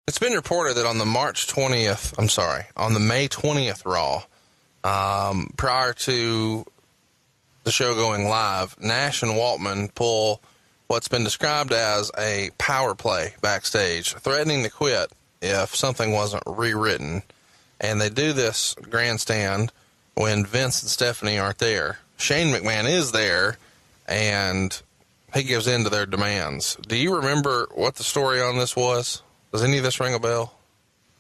It's been reported that on the on the May 20th Raw, prior to the show going live, Nash and Waltman pull what's been described as a power play backstage, threatening to quit if something wasn't rewritten. And they do this grandstand when Vince and Stephanie aren't there. Shane McMahon is there, and he gives in to their demands. Do you remember what the story on this was? Does any of this ring a bell?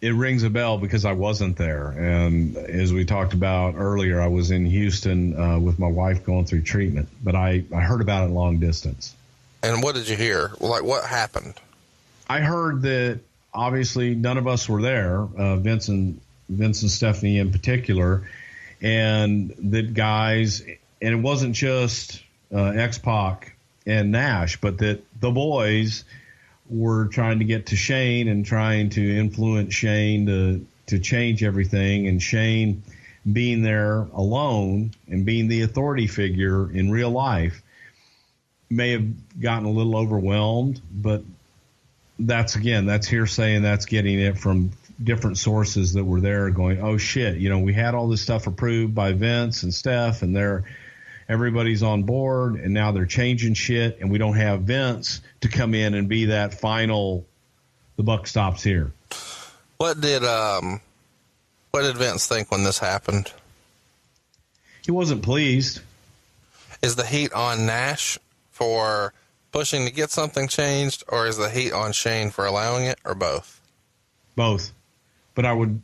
It rings a bell because I wasn't there. And as we talked about earlier, I was in Houston with my wife going through treatment, but I heard about it long distance. And what did you hear? Like, what happened? I heard that obviously none of us were there, Vince and Stephanie in particular, and that guys, and it wasn't just X-Pac and Nash, but that the boys were trying to get to Shane and trying to influence Shane to change everything. And Shane, being there alone and being the authority figure in real life, may have gotten a little overwhelmed. But that's hearsay, and that's getting it from different sources that were there going, oh shit, we had all this stuff approved by Vince and Steph, and everybody's on board, and now they're changing shit, and we don't have Vince to come in and be that final, the buck stops here. What did Vince think when this happened? He wasn't pleased. Is the heat on Nash for pushing to get something changed, or is the heat on Shane for allowing it, or both? Both. But I would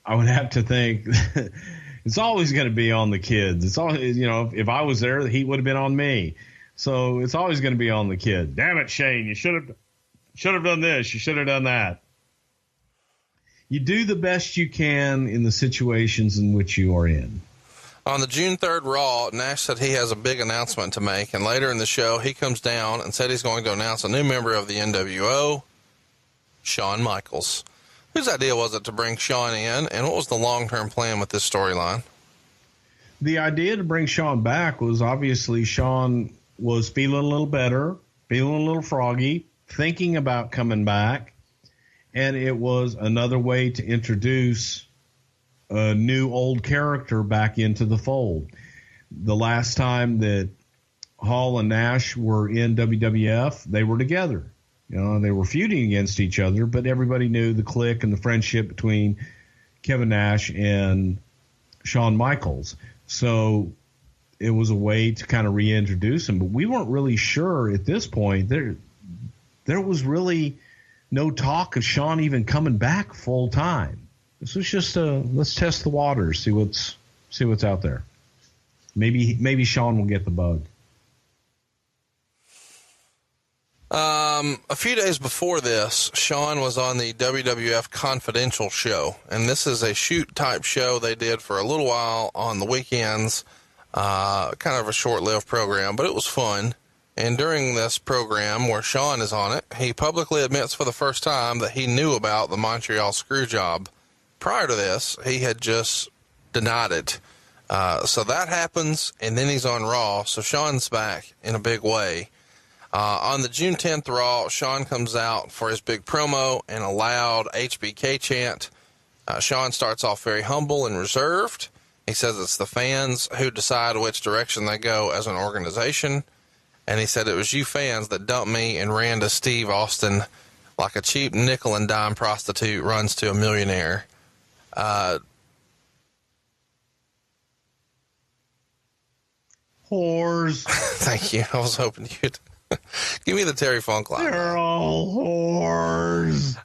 have to think it's always going to be on the kids. It's always, if I was there, the heat would have been on me. So it's always going to be on the kid. Damn it, Shane, you should have done this. You should have done that. You do the best you can in the situations in which you are in. On the June 3rd Raw, Nash said he has a big announcement to make, and later in the show, he comes down and said he's going to announce a new member of the NWO, Shawn Michaels. Whose idea was it to bring Shawn in, and what was the long-term plan with this storyline? The idea to bring Shawn back was obviously Shawn was feeling a little better, feeling a little froggy, thinking about coming back, and it was another way to introduce a new old character back into the fold. The last time that Hall and Nash were in WWF, they were together. They were feuding against each other, but everybody knew the clique and the friendship between Kevin Nash and Shawn Michaels. So it was a way to kind of reintroduce him, but we weren't really sure at this point. There was really no talk of Shawn even coming back full time. This was just let's test the waters, see what's out there. Maybe Shawn will get the bug. A few days before this, Shawn was on the WWF Confidential show, and this is a shoot type show they did for a little while on the weekends, kind of a short-lived program, but it was fun. And during this program where Shawn is on it, he publicly admits for the first time that he knew about the Montreal screw job. Prior to this, he had just denied it. So that happens, and then he's on Raw, so Shawn's back in a big way. On the June 10th Raw, Shawn comes out for his big promo and a loud HBK chant. Shawn starts off very humble and reserved. He says it's the fans who decide which direction they go as an organization. And he said it was you fans that dumped me and ran to Steve Austin like a cheap nickel and dime prostitute runs to a millionaire. Whores. Thank you. I was hoping you'd give me the Terry Funk line. They're all whores.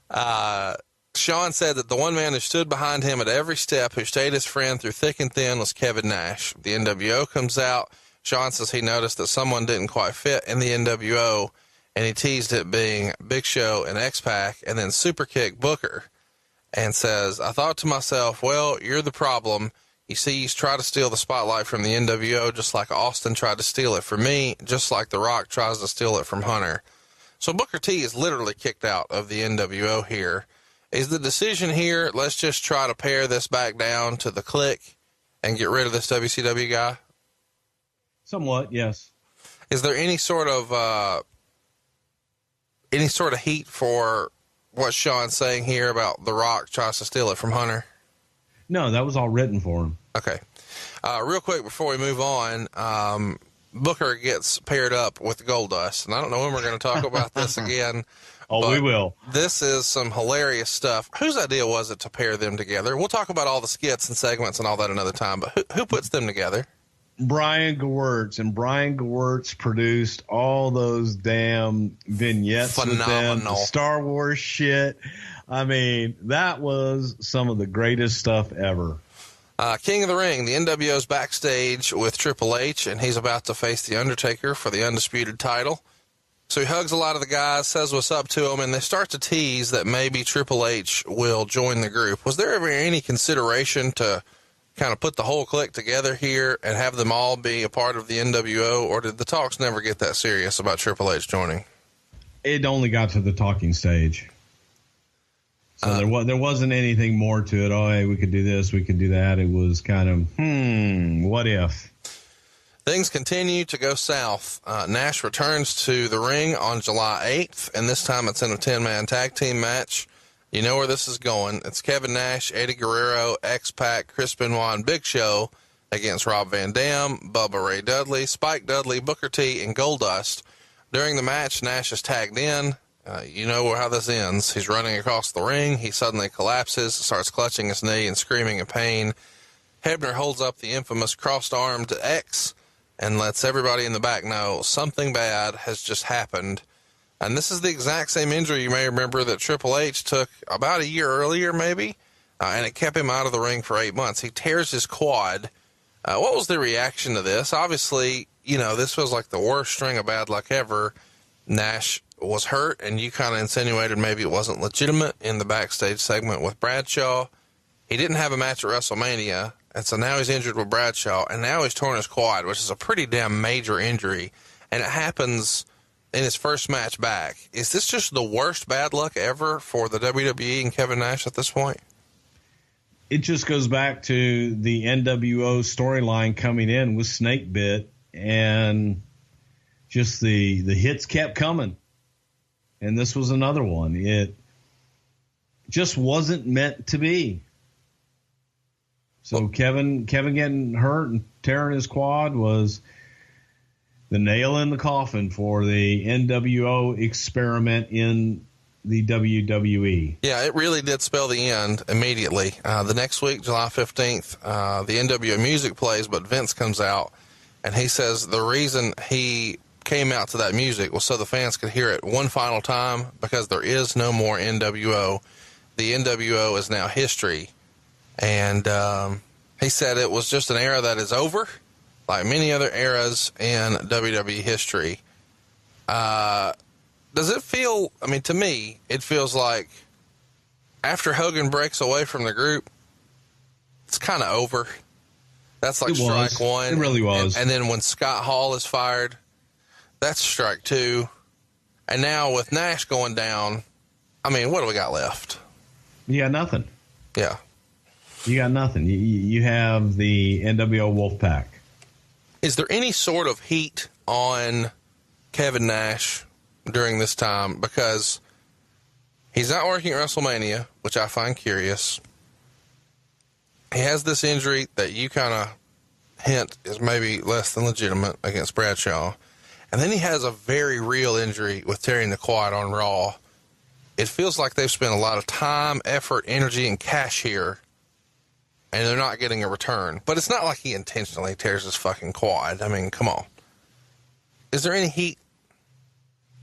Shawn said that the one man who stood behind him at every step, who stayed his friend through thick and thin, was Kevin Nash. The NWO comes out. Shawn says he noticed that someone didn't quite fit in the NWO, and he teased it being Big Show and X-Pac, and then Superkick Booker, and says, I thought to myself, well, you're the problem. You see, he's tried to steal the spotlight from the NWO just like Austin tried to steal it from me, just like The Rock tries to steal it from Hunter. So Booker T is literally kicked out of the NWO here. Is the decision here, let's just try to pare this back down to the clique and get rid of this WCW guy? Somewhat, yes. Is there any sort of heat for what Sean's saying here about The Rock tries to steal it from Hunter? No, that was all written for him. Okay. Real quick before we move on, Booker gets paired up with Goldust, and I don't know when we're going to talk about this again. Oh, we will. This is some hilarious stuff. Whose idea was it to pair them together? We'll talk about all the skits and segments and all that another time, but who puts them together? Brian Gewirtz, and Brian Gewirtz produced all those damn vignettes with them, the Star Wars shit. I mean, that was some of the greatest stuff ever. King of the Ring, the NWO's backstage with Triple H, and he's about to face The Undertaker for the undisputed title. So he hugs a lot of the guys, says what's up to them, and they start to tease that maybe Triple H will join the group. Was there ever any consideration to kind of put the whole clique together here and have them all be a part of the NWO, or did the talks never get that serious about Triple H joining? It only got to the talking stage. So there wasn't anything more to it. Oh, hey, we could do this, we could do that. It was kind of, what if? Things continue to go south. Nash returns to the ring on July 8th, and this time it's in a 10-man tag team match. You know where this is going. It's Kevin Nash, Eddie Guerrero, X-Pac, Chris Benoit, and Big Show against Rob Van Dam, Bubba Ray Dudley, Spike Dudley, Booker T, and Goldust. During the match, Nash is tagged in. You know how this ends. He's running across the ring. He suddenly collapses, starts clutching his knee and screaming in pain. Hebner holds up the infamous crossed-armed X and lets everybody in the back know something bad has just happened. And this is the exact same injury you may remember that Triple H took about a year earlier, maybe, and it kept him out of the ring for 8 months. He tears his quad. What was the reaction to this? Obviously, you know, this was like the worst string of bad luck ever. Nash was hurt, and you kind of insinuated maybe it wasn't legitimate in the backstage segment with Bradshaw. He didn't have a match at WrestleMania, and so now he's injured with Bradshaw, and now he's torn his quad, which is a pretty damn major injury, and it happens in his first match back. Is this just the worst bad luck ever for the WWE and Kevin Nash at this point? It just goes back to the NWO storyline coming in with Snake Bit, and just the hits kept coming. And this was another one. It just wasn't meant to be. So Kevin getting hurt and tearing his quad was the nail in the coffin for the NWO experiment in the WWE. Yeah, it really did spell the end immediately. The next week, July 15th, the NWO music plays, but Vince comes out, and he says the reason he came out to that music was so the fans could hear it one final time, because there is no more NWO. The NWO is now history. And he said it was just an era that is over, like many other eras in WWE history. Does it feel, I mean, to me, it feels like after Hogan breaks away from the group, it's kind of over. That's like strike one. It really was. And then when Scott Hall is fired, that's strike two. And now with Nash going down, I mean, what do we got left? You got nothing. Yeah. You got nothing. You have the NWO Wolfpack. Is there any sort of heat on Kevin Nash during this time? Because he's not working at WrestleMania, which I find curious. He has this injury that you kind of hint is maybe less than legitimate against Bradshaw. And then he has a very real injury with tearing the quad on Raw. It feels like they've spent a lot of time, effort, energy, and cash here, and they're not getting a return. But it's not like he intentionally tears his fucking quad. I mean, come on. Is there any heat?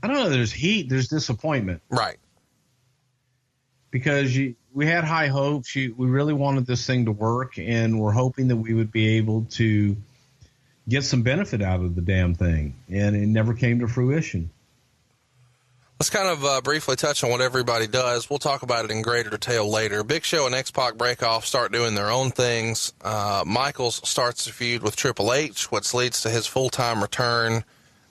I don't know. There's heat. There's disappointment. Right. Because we had high hopes. We really wanted this thing to work, and we're hoping that we would be able to get some benefit out of the damn thing. And it never came to fruition. Let's kind of briefly touch on what everybody does. We'll talk about it in greater detail later. Big Show and X-Pac break off, start doing their own things. Michaels starts a feud with Triple H, which leads to his full-time return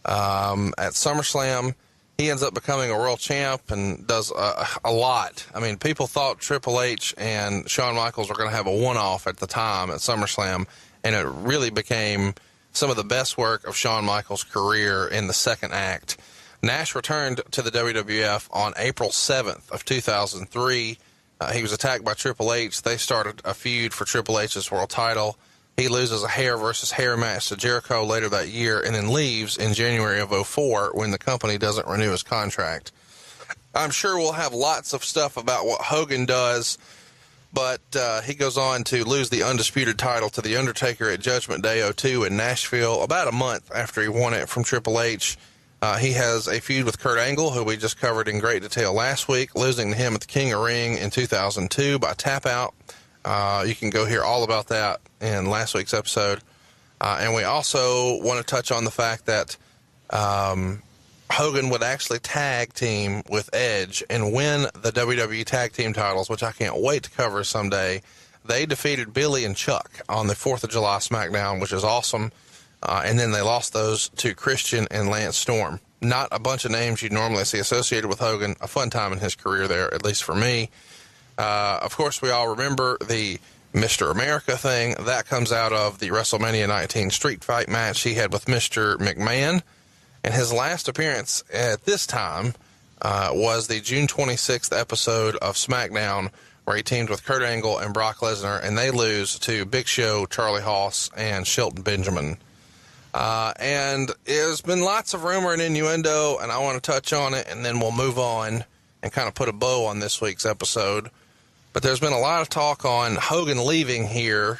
at SummerSlam. He ends up becoming a world champ and does a lot. I mean, people thought Triple H and Shawn Michaels were going to have a one-off at the time at SummerSlam, and it really became some of the best work of Shawn Michaels' career in the second act. Nash returned to the WWF on April 7th of 2003. He was attacked by Triple H. They started a feud for Triple H's world title. He loses a hair versus hair match to Jericho later that year and then leaves in January of 2004 when the company doesn't renew his contract. I'm sure we'll have lots of stuff about what Hogan does, but he goes on to lose the undisputed title to The Undertaker at Judgment Day 2002 in Nashville about a month after he won it from Triple H. He has a feud with Kurt Angle, who we just covered in great detail last week, losing to him at the King of Ring in 2002 by tap out. You can go hear all about that in last week's episode. And we also want to touch on the fact that Hogan would actually tag team with Edge and win the WWE Tag Team titles, which I can't wait to cover someday. They defeated Billy and Chuck on the 4th of July SmackDown, which is awesome. And then they lost those to Christian and Lance Storm. Not a bunch of names you'd normally see associated with Hogan. A fun time in his career there, at least for me. Of course, we all remember the Mr. America thing. That comes out of the WrestleMania 19 street fight match he had with Mr. McMahon. And his last appearance at this time was the June 26th episode of SmackDown, where he teamed with Kurt Angle and Brock Lesnar, and they lose to Big Show, Charlie Haas, and Shelton Benjamin. And there's been lots of rumor and innuendo, and I want to touch on it, and then we'll move on and kind of put a bow on this week's episode. But there's been a lot of talk on Hogan leaving here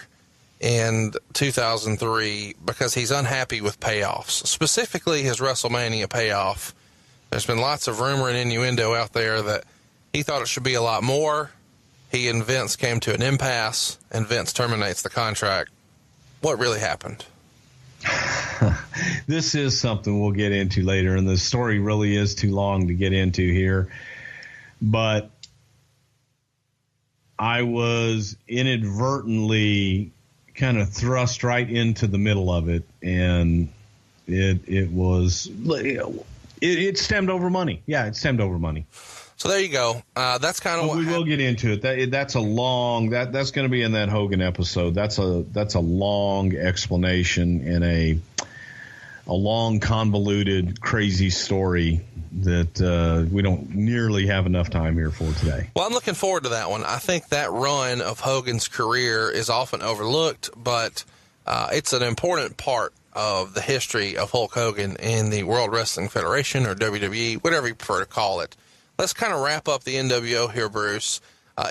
in 2003 because he's unhappy with payoffs, specifically his WrestleMania payoff. There's been lots of rumor and innuendo out there that he thought it should be a lot more. He and Vince came to an impasse, and Vince terminates the contract. What really happened? This is something we'll get into later, and the story really is too long to get into here. But I was inadvertently kind of thrust right into the middle of it, and it stemmed over money. Yeah, it stemmed over money. So there you go. That's kind of what we will get into it. That's a long that's going to be in that Hogan episode. That's a long explanation and a long, convoluted, crazy story that we don't nearly have enough time here for today. Well, I'm looking forward to that one. I think that run of Hogan's career is often overlooked, but it's an important part of the history of Hulk Hogan in the World Wrestling Federation, or WWE, whatever you prefer to call it. Let's kind of wrap up the NWO here, Bruce.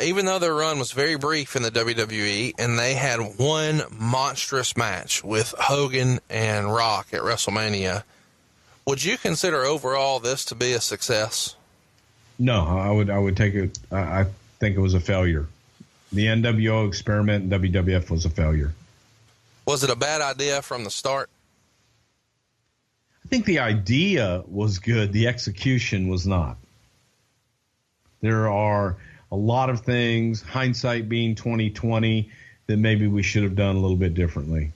Even though their run was very brief in the WWE, and they had one monstrous match with Hogan and Rock at WrestleMania, would you consider overall this to be a success? No, I would take it. I think it was a failure. The NWO experiment in WWF was a failure. Was it a bad idea from the start? I think the idea was good. The execution was not. There are a lot of things, hindsight being 20/20, that maybe we should have done a little bit differently.